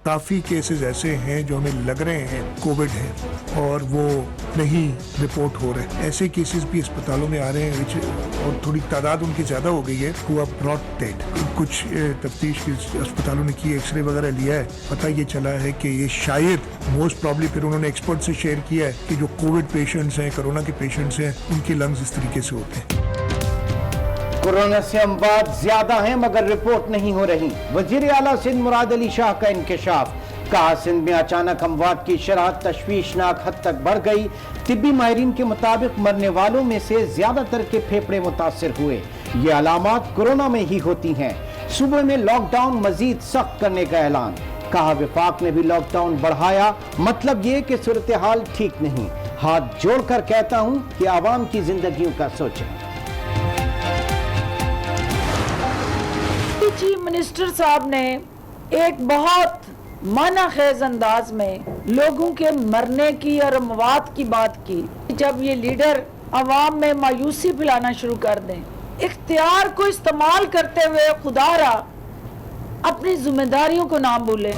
काफ़ी केसेस ऐसे हैं जो हमें लग रहे हैं कोविड है और वो नहीं रिपोर्ट हो रहे। ऐसे केसेस भी अस्पतालों में आ रहे हैं और थोड़ी तादाद उनकी ज़्यादा हो गई है हुआ ब्रॉड डेड। कुछ तफ्तीश की अस्पतालों ने की, एक्सरे वगैरह लिया है, पता ये चला है कि ये शायद मोस्ट प्रॉब्ली, फिर उन्होंने एक्सपर्ट से शेयर किया है कि जो कोविड पेशेंट्स हैं, कोरोना के पेशेंट्स हैं, उनके लंग्स इस तरीके से होते हैं। कोरोना से अमवात ज्यादा हैं मगर रिपोर्ट नहीं हो रही। वजीर आला सिंध मुराद अली शाह का इंकशाफ। कहा सिंध में अचानक अमवात की शरह तशवीशनाक हद तक बढ़ गई। तिब्बी माहिरीन के मुताबिक मरने वालों में से ज्यादातर के फेफड़े मुतासिर हुए। ये अलामात कोरोना में ही होती हैं। सूबे में लॉकडाउन मजीद सख्त करने का ऐलान। कहा वफाक ने भी लॉकडाउन बढ़ाया, मतलब ये कि सूरत हाल ठीक नहीं। हाथ जोड़कर कहता हूं कि आवाम की जिंदगियों का सोचें। चीफ मिनिस्टर साहब ने एक बहुत मानाखेज अंदाज में लोगों के मरने की और अमवात की बात की। जब ये लीडर अवाम में मायूसी फैलाना शुरू कर दें, इख्तियार को इस्तेमाल करते हुए खुदारा अपनी जिम्मेदारियों को ना भूलें।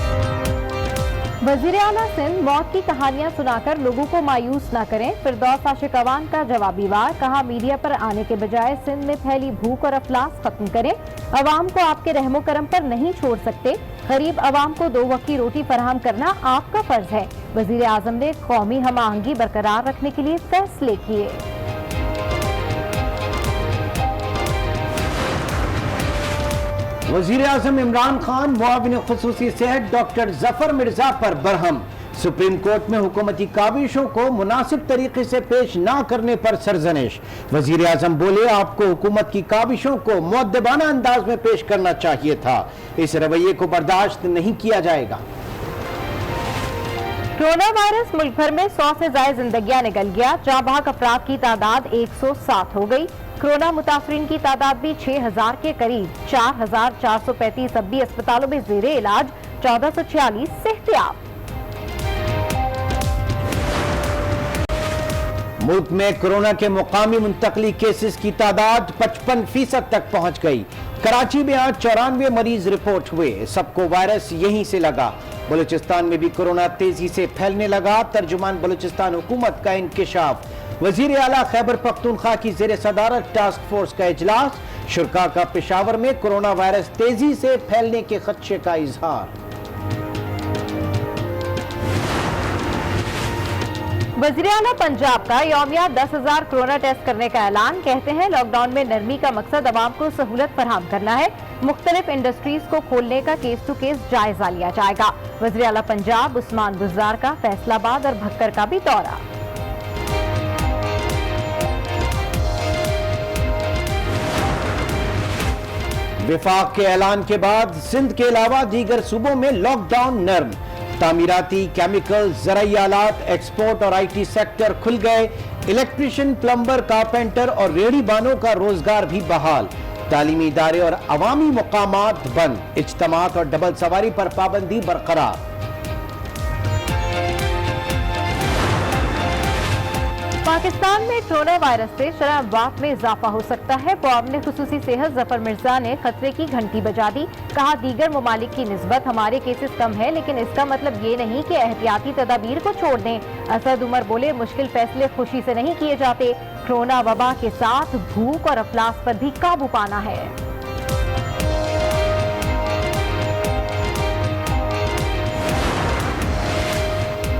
वज़ीर आला सिंध मौत की कहानियां सुनाकर लोगों को मायूस न करें। फिरदौस आशिक अवान का जवाबी वार। कहा मीडिया पर आने के बजाय सिंध में फैली भूख और अफलास खत्म करें। अवाम को आपके रहमो करम पर नहीं छोड़ सकते। गरीब अवाम को 2 वक्त की रोटी फराहम करना आपका फर्ज है। वज़ीर आज़म ने कौमी हम आहंगी बरकरार रखने के लिए फैसले किए। वज़ीर आज़म इमरान खान मुआविन खुसूसी सेहत डॉक्टर जफर मिर्जा पर बरहम। सुप्रीम कोर्ट में हुकूमती काविशों को मुनासिब तरीके से पेश ना करने पर सरजनिश। वज़ीर आज़म बोले आपको हुकूमत की काविशों को मुअद्दबाना अंदाज में पेश करना चाहिए था। इस रवैये को बर्दाश्त नहीं किया जाएगा। कोरोना वायरस मुल्क भर में 100 से ज्यादा जिंदगियां निकल गया। जाँ बहक अफराद की तादाद 107 हो गई। कोरोना मुतासरीन की तादाद भी 6000 के करीब। 4435 अब भी अस्पतालों में जेरे इलाज, 1446 सेहतियाब। मुल्क में कोरोना के मुकामी मुंतकली केसेस की तादाद 55% तक पहुंच गई। कराची में आज 94 मरीज रिपोर्ट हुए। सबको वायरस यहीं से लगा। बलूचिस्तान में भी कोरोना तेजी से फैलने लगा। तर्जुमान बलूचिस्तान हुकूमत का इंकशाफ। वजीर आला खैबर पख्तूनख्वा की जेर सदारत टास्क फोर्स का इजलास। शुरा का पेशावर में कोरोना वायरस तेजी से फैलने के खदशे का इजहार। वज़ीर आला पंजाब का यौमिया 10,000 कोरोना टेस्ट करने का ऐलान। कहते हैं लॉकडाउन में नरमी का मकसद अवाम को सहूलत फराहम करना है। मुख्तलिफ इंडस्ट्रीज को खोलने का केस टू केस जायजा लिया जाएगा। वज़ीर आला पंजाब उस्मान गुज़ार का फैसलाबाद और भक्कर का भी दौरा। विफाक के ऐलान के बाद सिंध के अलावा दीगर सूबों में लॉकडाउन नर्म। तामीराती, केमिकल, ज़राई आलात, एक्सपोर्ट और IT सेक्टर खुल गए। इलेक्ट्रिशियन, प्लम्बर, कारपेंटर और रेहड़ी बानों का रोजगार भी बहाल। तालीमी इदारे और अवामी मुकामात बंद। इज्तिमात और डबल सवारी पर पाबंदी बरकरार। पाकिस्तान में कोरोना वायरस से शरह अमवात में इजाफा हो सकता है। मुआविन खुसूसी सेहत जफर मिर्जा ने खतरे की घंटी बजा दी। कहा दीगर ममालिक की निस्बत हमारे केसेस कम है, लेकिन इसका मतलब ये नहीं कि एहतियाती तदाबीर को छोड़ दें। असद उमर बोले मुश्किल फैसले खुशी से नहीं किए जाते। कोरोना वबा के साथ भूख और अफलास पर भी काबू पाना है।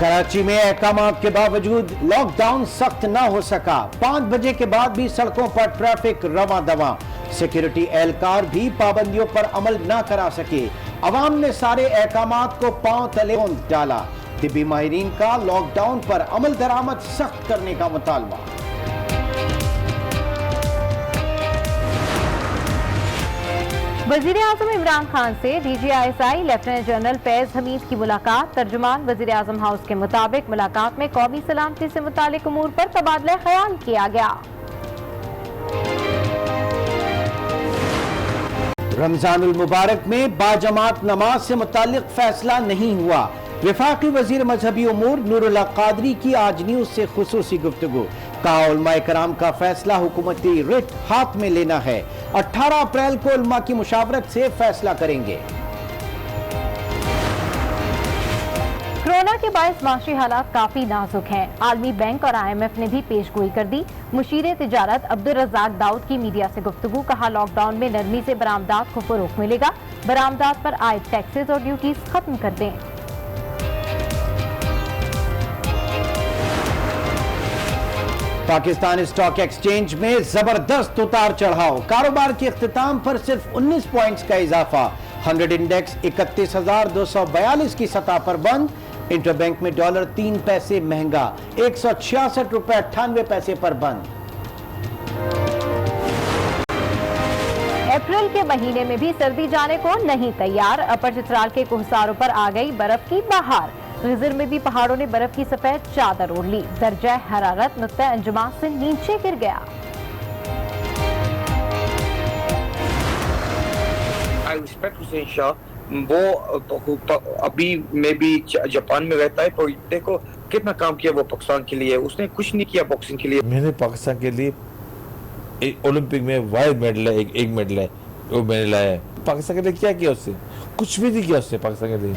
कराची में अहकामात के बावजूद लॉकडाउन सख्त न हो सका। 5 बजे के बाद भी सड़कों पर ट्रैफिक रवां दवां। सिक्योरिटी एहलकार भी पाबंदियों पर अमल न करा सके। अवाम ने सारे अहकामात को पांव तले डाला। तिब्बी माहिरीन का लॉकडाउन पर अमल दरामद सख्त करने का मुतालबा। वज़ीर आज़म इमरान खान से DGISI lieutenant general Faiz Hamid की मुलाकात। तर्जुमान वज़ीर आज़म हाउस के मुताबिक मुलाकात में कौमी सलामती से मुतालिक उमूर पर तबादला ख्याल किया गया। रमजानुल मुबारक में बाजमात नमाज से मुतालिक फैसला नहीं हुआ। वफाकी वजीर मजहबी उमूर नूरुल्लाह कादरी की आज न्यूज से खुसूसी गुफ्तगू। कहा उलमाए कराम का फैसला हुकूमती रिट हाथ में लेना है। 18 अप्रैल को उलमा की मुशावरत से फैसला करेंगे। कोरोना के बायस माशी हालात काफी नाजुक हैं। आलमी बैंक और IMF ने भी पेशगोई कर दी। मुशीर तिजारत अब्दुल रज़ाक दाऊद की मीडिया से गुफ्तगू, कहा लॉकडाउन में नरमी से बरामदात को फरोग मिलेगा, बरामदात पर आए टैक्सेस और ड्यूटीज खत्म कर दें। पाकिस्तान स्टॉक एक्सचेंज में जबरदस्त उतार चढ़ाव, कारोबार के इख्तिताम पर सिर्फ 19 पॉइंट्स का इजाफा। 100 इंडेक्स 31,242 की सतह पर बंद। इंटरबैंक में डॉलर 3 पैसे महंगा, 166 रुपए 98 पैसे पर बंद। अप्रैल के महीने में भी सर्दी जाने को नहीं तैयार। अपर चित्राल के कोहसारों पर आ गई बर्फ की बहार। गिजर में भी पहाड़ों ने बर्फ की सफेद चादर ओढ़ ली। दर्जा हरारत नुक्ता अंजुमा से नीचे गिर गया। I respect हुसैन शाह, वो अभी में भी जापान में रहता है, पर देखो कितना काम किया वो पाकिस्तान के लिए। उसने कुछ नहीं किया बॉक्सिंग के लिए। मैंने पाकिस्तान के लिए एक ओलंपिक में वाइड मेडल है, एक मेडल है, वो मेडल है। पाकिस्तान के लिए क्या किया उससे? कुछ भी नहीं किया उसने पाकिस्तान के लिए।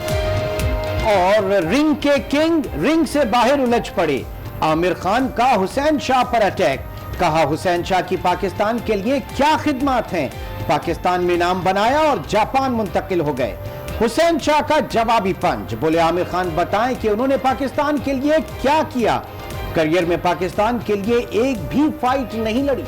और रिंग के किंग रिंग से बाहर उलझ पड़े। आमिर खान का हुसैन शाह पर अटैक, कहा हुसैन शाह की पाकिस्तान के लिए क्या खिदमत हैं। पाकिस्तान में नाम बनाया और जापान मुंतकिल हो गए। हुसैन शाह का जवाबी पंच, बोले आमिर खान बताएं कि उन्होंने पाकिस्तान के लिए क्या किया। करियर में पाकिस्तान के लिए एक भी फाइट नहीं लड़ी।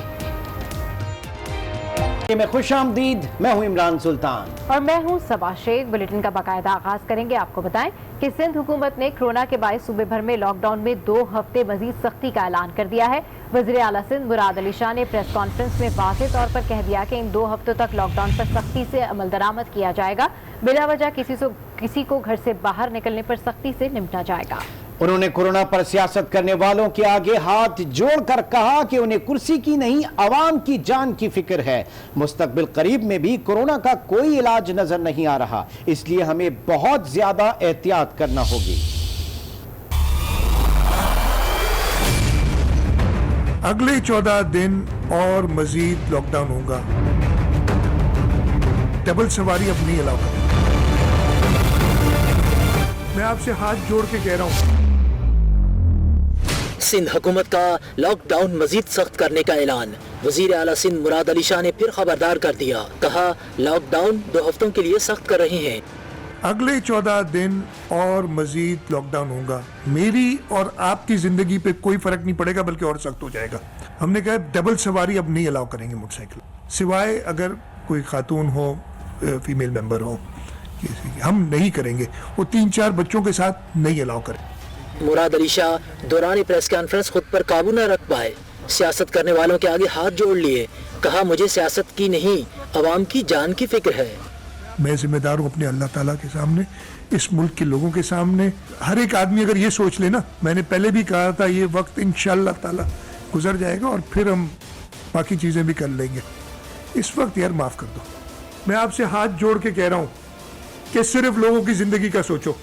में खुशामदीद, मैं हूं इमरान सुल्तान और मैं हूं सबा शेख। बुलेटिन का बाकायदा आगाज करेंगे। आपको बताएं कि सिंध हुकूमत ने कोरोना के बायस सूबे भर में लॉकडाउन में 2 हफ्ते मजीद सख्ती का ऐलान कर दिया है। वज़ीर आला सिंध मुराद अली शाह ने प्रेस कॉन्फ्रेंस में वाज़ेह तौर पर कह दिया कि इन 2 हफ्तों तक लॉकडाउन पर सख्ती से अमल दरामद किया जाएगा। बिला वजह किसी को घर से बाहर निकलने पर सख्ती से निपटा जाएगा। उन्होंने कोरोना पर सियासत करने वालों के आगे हाथ जोड़कर कहा कि उन्हें कुर्सी की नहीं अवाम की जान की फिक्र है। मुस्तकबिल करीब में भी कोरोना का कोई इलाज नजर नहीं आ रहा, इसलिए हमें बहुत ज्यादा एहतियात करना होगी। अगले 14 दिन और मजीद लॉकडाउन होगा। डबल सवारी अब नहीं अलाउ करें। मैं आपसे हाथ जोड़ के कह रहा हूं। सिंध हुकूमत का लॉकडाउन मजीद सख्त करने का ऐलान। वजीर आला सिंध मुराद अली शाह ने फिर खबरदार कर दिया, कहा लॉकडाउन 2 हफ्तों के लिए सख्त कर रहे हैं। अगले 14 दिन और मजीद लॉकडाउन होगा। मेरी और आपकी जिंदगी पे कोई फर्क नहीं पड़ेगा, बल्कि और सख्त हो जाएगा। हमने कहा डबल सवारी अब नहीं अलाउ करेंगे मोटरसाइकिल, सिवाय अगर कोई खातून हो, फीमेल मेंबर हो, हम नहीं करेंगे। वो 3-4 बच्चों के साथ नहीं अलाउ करें। मुराद अली शाह दौरान प्रेस कॉन्फ्रेंस खुद पर काबू न रख पाए, सियासत करने वालों के आगे हाथ जोड़ लिए, कहा मुझे सियासत की नहीं अवाम की जान की फिक्र है। मैं जिम्मेदार हूँ अपने अल्लाह ताला के सामने, इस मुल्क के लोगों के सामने। हर एक आदमी अगर ये सोच ले ना, मैंने पहले भी कहा था ये वक्त इंशाअल्लाह ताला गुजर जाएगा और फिर हम बाकी चीज़ें भी कर लेंगे। इस वक्त यार माफ़ कर दो। मैं आपसे हाथ जोड़ के कह रहा हूँ कि सिर्फ लोगों की जिंदगी का सोचो।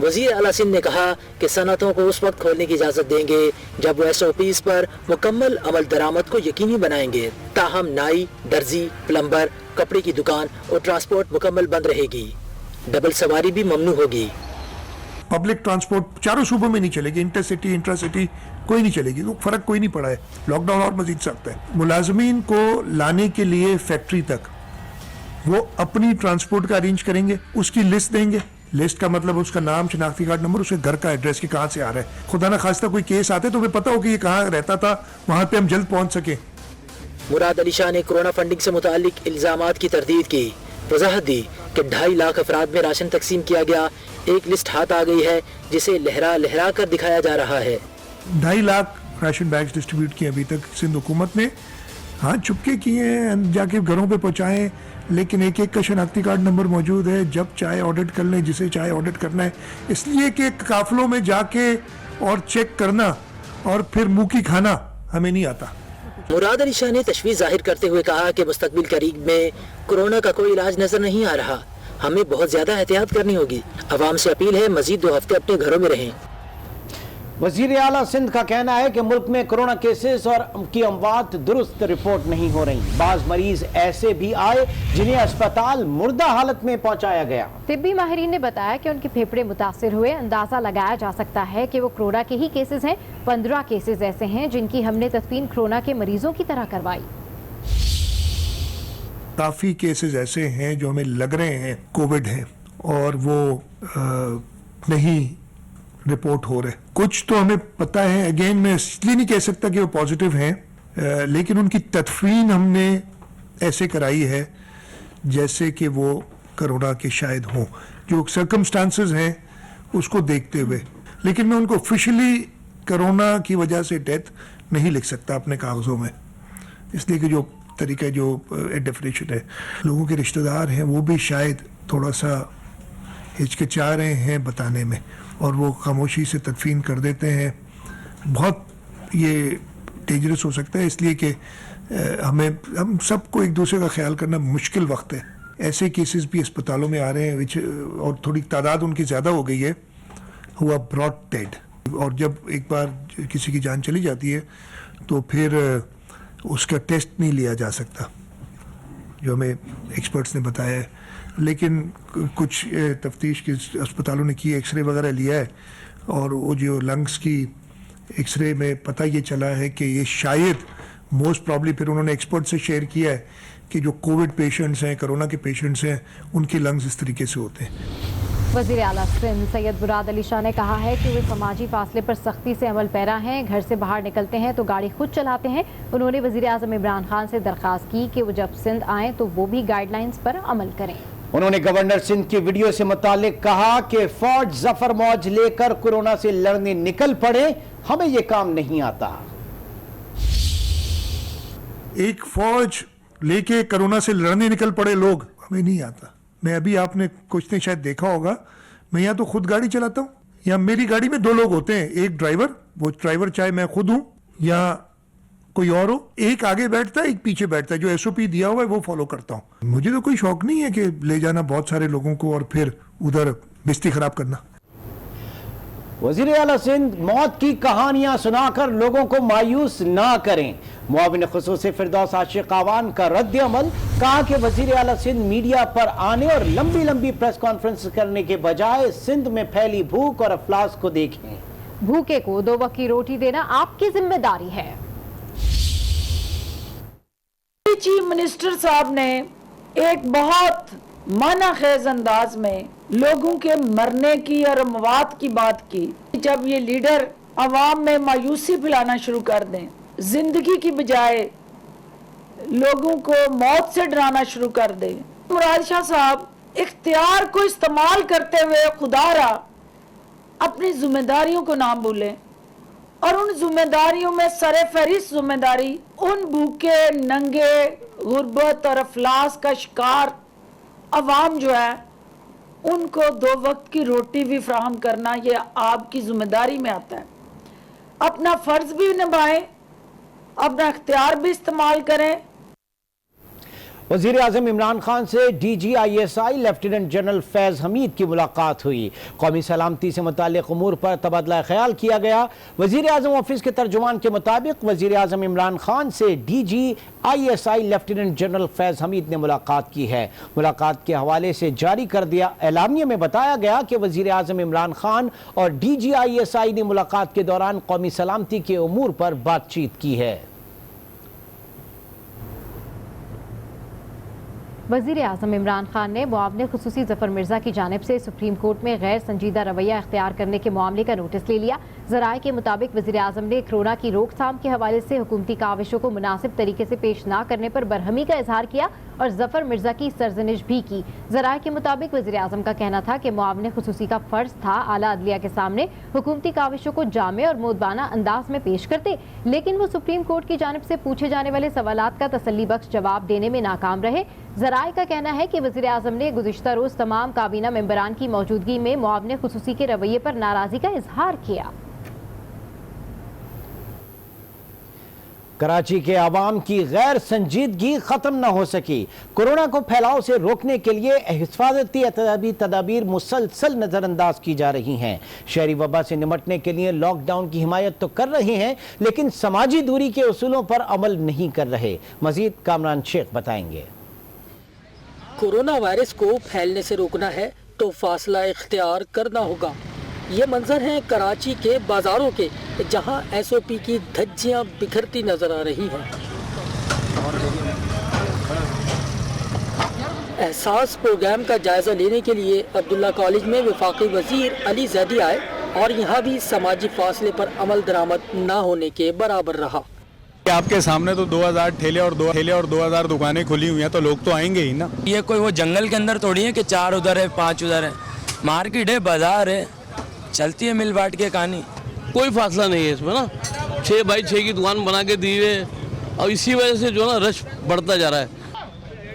वजीर आला सिंध ने कहा कि सनतों को उस वक्त खोलने की इजाजत देंगे जब वो SOPs पर मुकम्मल अमल दरामद को यकीनी बनाएंगे। ताहम नाई, दर्जी, प्लम्बर, कपड़े की दुकान और ट्रांसपोर्ट मुकम्मल बंद रहेगी। डबल सवारी भी ममनू होगी। पब्लिक ट्रांसपोर्ट चारों सूबों में नहीं चलेगी, इंटरसिटी इंट्रासिटी कोई नहीं चलेगी। तो फर्क कोई नहीं पड़ा है। लॉकडाउन और मजीद सख्त है। मुलाजमीन को लाने के लिए फैक्ट्री तक वो अपनी ट्रांसपोर्ट का अरेंज करेंगे, उसकी लिस्ट देंगे। लिस्ट का मतलब उसका नाम, शनाख्ती कार्ड नंबर, उसके घर का एड्रेस, कि कहाँ से आ रहा है। खुदा ना खास्ता कोई केस आते तो हमें पता हो कि ये कहाँ रहता था, वहां पे हम जल्द पहुंच सके। मुराद अली शाह ने कोरोना फंडिंग से मुतालिक इल्जामात की तरदीद की, वजाहत दी कि 2.5 लाख अफराद में राशन तकसीम किया गया। एक लिस्ट हाथ आ गई है जिसे लहरा लहरा कर दिखाया जा रहा है। 2.5 लाख राशन बैग्स डिस्ट्रीब्यूट किए अभी तक सिंध हुकूमत ने। हाँ, चुपके किए हैं, जाके घरों पे पहुंचाएं, लेकिन एक एक का शनाख्ती कार्ड नंबर मौजूद है। जब चाहे ऑडिट कर लें, जिसे चाहे ऑडिट करना है। इसलिए कि काफिलों में जाके और चेक करना और फिर मुंह की खाना हमें नहीं आता। मुराद अली शाह ने तशवीश जाहिर करते हुए कहा कि मुस्तकबिल करीब में कोरोना का कोई इलाज नजर नहीं आ रहा, हमें बहुत ज्यादा एहतियात करनी होगी। अवाम से अपील है मजीद 2 हफ्ते अपने घरों में रहें। वजीर आला सिंध का कहना है कि मुल्क में कोरोना केसेस और की अमवात दुरुस्त रिपोर्ट नहीं हो रही। बाज मरीज ऐसे भी आए जिन्हें अस्पताल मुर्दा हालत में पहुंचाया गया। तिब्बी माहिरीन ने बताया कि उनके फेफड़े मुतासिर हुए। अंदाजा लगाया जा सकता है कि वो कोरोना के ही केसेस हैं। 15 केसेस ऐसे हैं जिनकी हमने तदफीन कोरोना के मरीजों की तरह करवाई। काफ़ी केसेस ऐसे हैं जो हमें लग रहे हैं कोविड है और वो नहीं रिपोर्ट हो रहे। कुछ तो हमें पता है, अगेन मैं इसलिए नहीं कह सकता कि वो पॉजिटिव हैं, लेकिन उनकी तदफीन हमने ऐसे कराई है जैसे कि वो कोरोना के शायद हों, जो सर्कमस्टांसेस हैं उसको देखते हुए। लेकिन मैं उनको ऑफिशियली कोरोना की वजह से डेथ नहीं लिख सकता अपने कागज़ों में, इसलिए कि जो तरीका जो डेफिनेशन है, लोगों के रिश्तेदार हैं वो भी शायद थोड़ा सा हिचकिचा रहे हैं बताने में और वो खामोशी से तदफीन कर देते हैं। बहुत ये डेंजरस हो सकता है, इसलिए कि हम सबको एक दूसरे का ख्याल करना मुश्किल वक्त है। ऐसे केसेस भी अस्पतालों में आ रहे हैं और थोड़ी तादाद उनकी ज़्यादा हो गई है, हुआ ब्रॉट डेड। और जब एक बार किसी की जान चली जाती है तो फिर उसका टेस्ट नहीं लिया जा सकता, जो हमें एक्सपर्ट्स ने बताया है। लेकिन कुछ तफ्तीश के अस्पतालों ने की, एक्सरे वगैरह लिया है और वो जो लंग्स की एक्सरे में पता ये चला है कि ये शायद मोस्ट प्रॉब्ली, फिर उन्होंने एक्सपर्ट से शेयर किया है कि जो कोविड पेशेंट्स हैं, कोरोना के पेशेंट्स हैं, उनके लंग्स इस तरीके से होते हैं। वज़ीर आला सिंध सैयद मुराद अली शाह ने कहा है कि वे समाजी फासले पर सख्ती से अमल पैरा हैं। घर से बाहर निकलते हैं तो गाड़ी खुद चलाते हैं। उन्होंने वज़ीर आज़म इमरान खान से दरख्वास्त की कि वो जब सिंध आएँ तो वो भी गाइडलाइंस पर अमल करें। उन्होंने गवर्नर सिंध की वीडियो से मुतालिक कहा कि फौज जफर मौज लेकर कोरोना से लड़ने निकल पड़े, हमें ये काम नहीं आता। एक फौज लेके कोरोना से लड़ने निकल पड़े लोग, हमें नहीं आता। मैं अभी, आपने कुछ ने शायद देखा होगा, मैं यहाँ तो खुद गाड़ी चलाता हूँ, या मेरी गाड़ी में 2 लोग होते हैं, एक ड्राइवर, वो ड्राइवर चाहे मैं खुद हूँ या कोई और हो, एक आगे बैठता है एक पीछे बैठता है, जो SOP दिया हुआ है वो फॉलो करता हूँ। मुझे तो कोई शौक नहीं है कि ले जाना बहुत सारे लोगों को और फिर उधर बिस्ती खराब करना। वज़ीर आला सिंध मौत की कहानियां सुनाकर लोगों को मायूस ना करें। मुआविन खुसूसी फिरदौस आशिक आवान का रद्द अमल, कहा कि वज़ीर आला सिंध मीडिया पर आने और लंबी लंबी प्रेस कॉन्फ्रेंस करने के बजाय सिंध में फैली भूख और अफलास को देखें। भूखे को 2 वक्त की रोटी देना आपकी जिम्मेदारी है। चीफ मिनिस्टर साहब ने एक बहुत मानाखेज अंदाज में लोगों के मरने की और मवात की बात की। जब ये लीडर अवाम में मायूसी फैलाना शुरू कर दें, जिंदगी की बजाय लोगों को मौत से डराना शुरू कर दें, मुराद शाह साहब इख्तियार को इस्तेमाल करते हुए खुदारा अपनी जिम्मेदारियों को ना भूलें और उन जिम्मेदारियों में सरे फहरिस्त जिम्मेदारी उन भूखे नंगे गुर्बत और अफलास का शिकार अवाम जो है उनको 2 वक्त की रोटी भी फराहम करना, ये आपकी जिम्मेदारी में आता है। अपना फर्ज भी निभाएं, अपना इख्तियार भी इस्तेमाल करें। वज़ीर आज़म इमरान खान से DGISI लेफ्टिनेंट जनरल फैज़ हमीद की मुलाकात हुई। कौमी सलामती से मुताल्लिक़ उमूर पर तबादला ख्याल किया गया। वज़ीर आज़म ऑफिस के तर्जुमान के मुताबिक वज़ीर आज़म इमरान खान से DGISI लेफ्टिनेंट जनरल फैज़ हमीद ने मुलाकात की है। मुलाकात के हवाले से जारी कर दिया एलामिया में बताया गया कि वज़ीर आज़म इमरान खान और DGISI ने मुलाकात के दौरान कौमी सलामती के उमूर पर बातचीत की है। वज़ीर आज़म इमरान खान ने मुआविन खुसूसी ज़फ़र मिर्ज़ा की जानिब से सुप्रीम कोर्ट में गैर संजीदा रवैया इख्तियार करने के मामले का नोटिस ले लिया। ज़राए के मुताबिक वज़ीर आज़म ने कोरोना की रोकथाम के हवाले से हुकूमती काविशों को मुनासिब तरीके से पेश ना करने पर बरहमी का इजहार किया और ज़फ़र मिर्ज़ा की सरजनिश भी की। ज़राए के मुताबिक वज़ीर आज़म का कहना था कि मुआविन खुसूसी का फ़र्ज था आला अदलिया के सामने हुकूमती काविशों को जामे और मोदबाना अंदाज में पेश करते, लेकिन वो सुप्रीम कोर्ट की जानिब से पूछे जाने वाले सवालात का तसल्ली बख्श जवाब देने में नाकाम रहे। ज़राए का कहना है कि वज़ीर आज़म ने गुज़िश्ता रोज़ तमाम काबीना मेंबरान की मौजूदगी में मुआविन खुसूसी के रवैये पर नाराज़गी का इजहार किया। कराची के आवाम की गैर संजीदगी खत्म न हो सकी। कोरोना को फैलाव से रोकने के लिए हिफाजती तदाबीर मुसलसल नजरअंदाज की जा रही हैं। शहरी वबा से निमटने के लिए लॉकडाउन की हिमायत तो कर रहे हैं, लेकिन समाजी दूरी के उसूलों पर अमल नहीं कर रहे। मजीद कामरान शेख बताएंगे। कोरोना वायरस को फैलने से रोकना है तो फासला इख्तियार करना होगा। ये मंजर हैं कराची के बाजारों के, जहां एसओपी की धज्जियां बिखरती नजर आ रही हैं। एहसास प्रोग्राम का जायजा लेने के लिए अब्दुल्ला कॉलेज में वफाकी वजीर अली जैदी आए और यहाँ भी समाजी फासले पर अमल दरामद न होने के बराबर रहा। आपके सामने तो 2000 ठेले और 2000 दुकानें खुली हुई हैं, तो लोग तो आएंगे ही ना। ये कोई वो जंगल के अंदर थोड़ी है कि 4 उधर है 5 उधर है। मार्केट है, बाजार है, चलती है मिल बांट के कहानी। कोई फासला नहीं है इसमें ना। 6 बाई 6 की दुकान बना के दी है और इसी वजह से जो ना रश बढ़ता जा रहा है।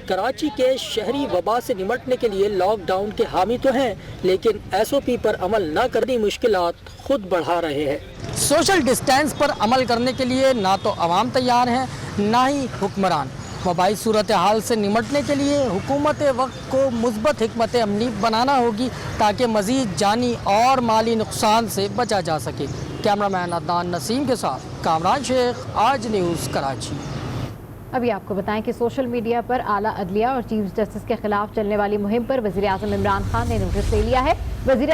कराची के शहरी वबा से निमटने के लिए लॉकडाउन के हामी तो हैं, लेकिन एसओपी पर अमल न करनी मुश्किलात खुद बढ़ा रहे हैं। सोशल डिस्टेंस पर अमल करने के लिए ना तो अवाम तैयार हैं, ना ही हुक्मरान। वबाई सूरत हाल से निमटने के लिए हुकूमत वक्त को मुस्बत हिकमत अमली बनाना होगी, ताकि मज़ीद जानी और माली नुकसान से बचा जा सके। कैमरामैन अदनान नसीम के साथ कामरान शेख, आज न्यूज़ कराची। अभी आपको बताएं कि सोशल मीडिया पर आला अदलिया और चीफ जस्टिस के खिलाफ चलने वाली मुहिम पर वज़ीर आज़म इमरान खान ने नोटिस ले लिया है। वज़ीर